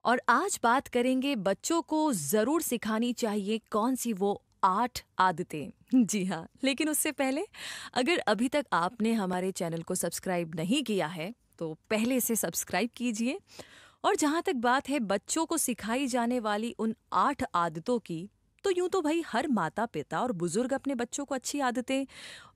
और आज बात करेंगे बच्चों को ज़रूर सिखानी चाहिए कौन सी वो 8 आदतें। जी हाँ, लेकिन उससे पहले अगर अभी तक आपने हमारे चैनल को सब्सक्राइब नहीं किया है, तो पहले से सब्सक्राइब कीजिए। और जहाँ तक बात है बच्चों को सिखाई जाने वाली उन 8 आदतों की, तो यूँ तो भई हर माता-पिता और बुज़ुर्ग अपने बच्चों को अच्छी आदतें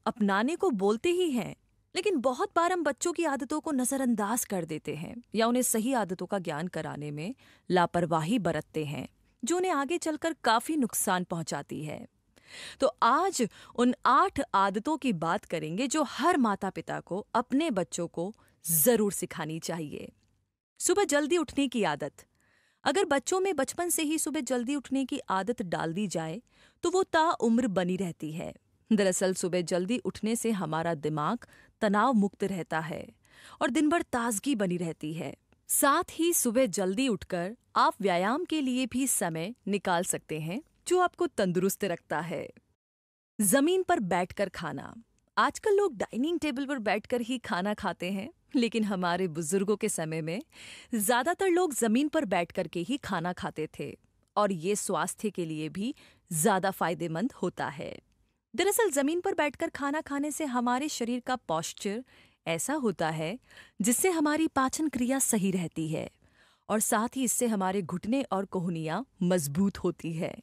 अपनाने को बोलते ही हैं। लेकिन बहुत बार हम बच्चों की आदतों को नज़रअंदाज कर देते हैं या उन्हें सही आदतों का ज्ञान कराने में लापरवाही बरतते हैं, जो उन्हें आगे चलकर काफ़ी नुकसान पहुंचाती है। तो आज उन 8 आदतों की बात करेंगे जो हर माता-पिता को अपने बच्चों को ज़रूर सिखानी चाहिए। सुबह जल्दी उठने की आदत। अगर बच्चों में बचपन से ही सुबह जल्दी उठने की आदत डाल दी जाए, तो वो ताउम्र बनी रहती है। दरअसल सुबह जल्दी उठने से हमारा दिमाग तनाव मुक्त रहता है और दिन भर ताजगी बनी रहती है। साथ ही सुबह जल्दी उठकर आप व्यायाम के लिए भी समय निकाल सकते हैं, जो आपको तंदुरुस्त रखता है। जमीन पर बैठकर खाना। आजकल लोग डाइनिंग टेबल पर बैठकर ही खाना खाते हैं, लेकिन हमारे बुजुर्गों के समय में ज्यादातर लोग जमीन पर बैठकर के ही खाना खाते थे और ये स्वास्थ्य के लिए भी ज्यादा फायदेमंद होता है। दरअसल जमीन पर बैठकर खाना खाने से हमारे शरीर का पोस्चर ऐसा होता है जिससे हमारी पाचन क्रिया सही रहती है और साथ ही इससे हमारे घुटने और कोहनियां मजबूत होती है।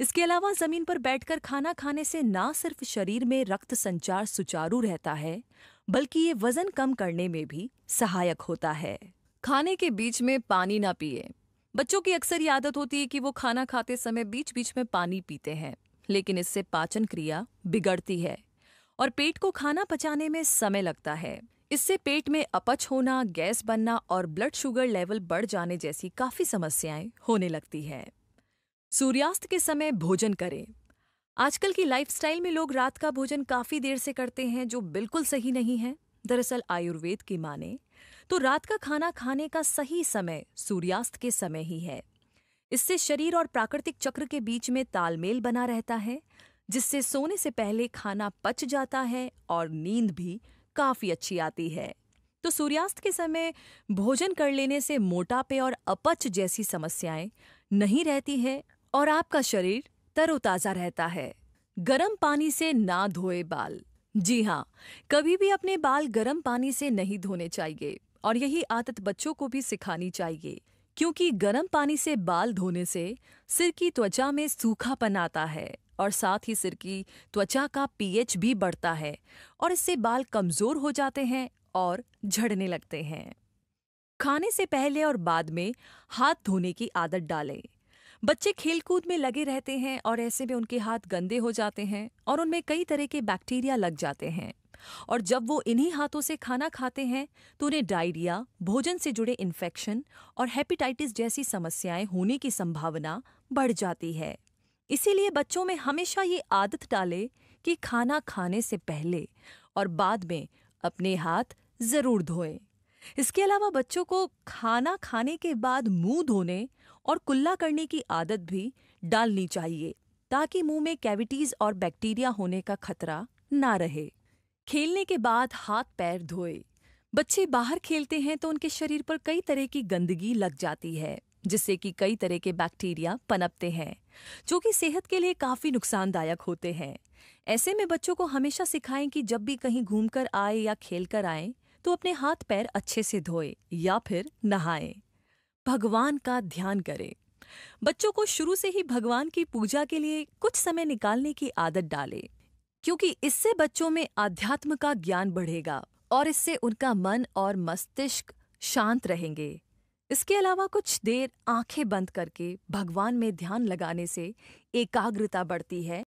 इसके अलावा जमीन पर बैठकर खाना खाने से ना सिर्फ शरीर में रक्त संचार सुचारू रहता है, बल्कि ये वजन कम करने में भी सहायक होता है। खाने के बीच में पानी ना पिए। बच्चों की अक्सर ये आदत होती है कि वो खाना खाते समय बीच बीच में पानी पीते हैं, लेकिन इससे पाचन क्रिया बिगड़ती है और पेट को खाना पचाने में समय लगता है। इससे पेट में अपच होना, गैस बनना और ब्लड शुगर लेवल बढ़ जाने जैसी काफी समस्याएं होने लगती है। सूर्यास्त के समय भोजन करें। आजकल की लाइफस्टाइल में लोग रात का भोजन काफी देर से करते हैं, जो बिल्कुल सही नहीं है। दरअसल आयुर्वेद की माने तो रात का खाना खाने का सही समय सूर्यास्त के समय ही है। इससे शरीर और प्राकृतिक चक्र के बीच में तालमेल बना रहता है, जिससे सोने से पहले खाना पच जाता है और नींद भी काफी अच्छी आती है। तो सूर्यास्त के समय भोजन कर लेने से मोटापे और अपच जैसी समस्याएं नहीं रहती है और आपका शरीर तरोताजा रहता है। गर्म पानी से ना धोए बाल। जी हाँ, कभी भी अपने बाल गर्म पानी से नहीं धोने चाहिए और यही आदत बच्चों को भी सिखानी चाहिए, क्योंकि गर्म पानी से बाल धोने से सिर की त्वचा में सूखापन आता है और साथ ही सिर की त्वचा का पीएच भी बढ़ता है और इससे बाल कमजोर हो जाते हैं और झड़ने लगते हैं। खाने से पहले और बाद में हाथ धोने की आदत डालें। बच्चे खेलकूद में लगे रहते हैं और ऐसे में उनके हाथ गंदे हो जाते हैं और उनमें कई तरह के बैक्टीरिया लग जाते हैं और जब वो इन्हीं हाथों से खाना खाते हैं तो उन्हें डायरिया, भोजन से जुड़े इन्फेक्शन और हेपेटाइटिस जैसी समस्याएं होने की संभावना बढ़ जाती है। इसीलिए बच्चों में हमेशा ये आदत डालें कि खाना खाने से पहले और बाद में अपने हाथ जरूर धोएं। इसके अलावा बच्चों को खाना खाने के बाद मुंह धोने और कुल्ला करने की आदत भी डालनी चाहिए, ताकि मुंह में कैविटीज और बैक्टीरिया होने का खतरा ना रहे। खेलने के बाद हाथ पैर धोए। बच्चे बाहर खेलते हैं तो उनके शरीर पर कई तरह की गंदगी लग जाती है, जिससे कि कई तरह के बैक्टीरिया पनपते हैं, जो कि सेहत के लिए काफी नुकसानदायक होते हैं। ऐसे में बच्चों को हमेशा सिखाएं कि जब भी कहीं घूमकर आए या खेलकर आए तो अपने हाथ पैर अच्छे से धोए या फिर नहाएं। भगवान का ध्यान करें। बच्चों को शुरू से ही भगवान की पूजा के लिए कुछ समय निकालने की आदत डालें, क्योंकि इससे बच्चों में आध्यात्म का ज्ञान बढ़ेगा और इससे उनका मन और मस्तिष्क शांत रहेंगे। इसके अलावा कुछ देर आंखें बंद करके भगवान में ध्यान लगाने से एकाग्रता बढ़ती है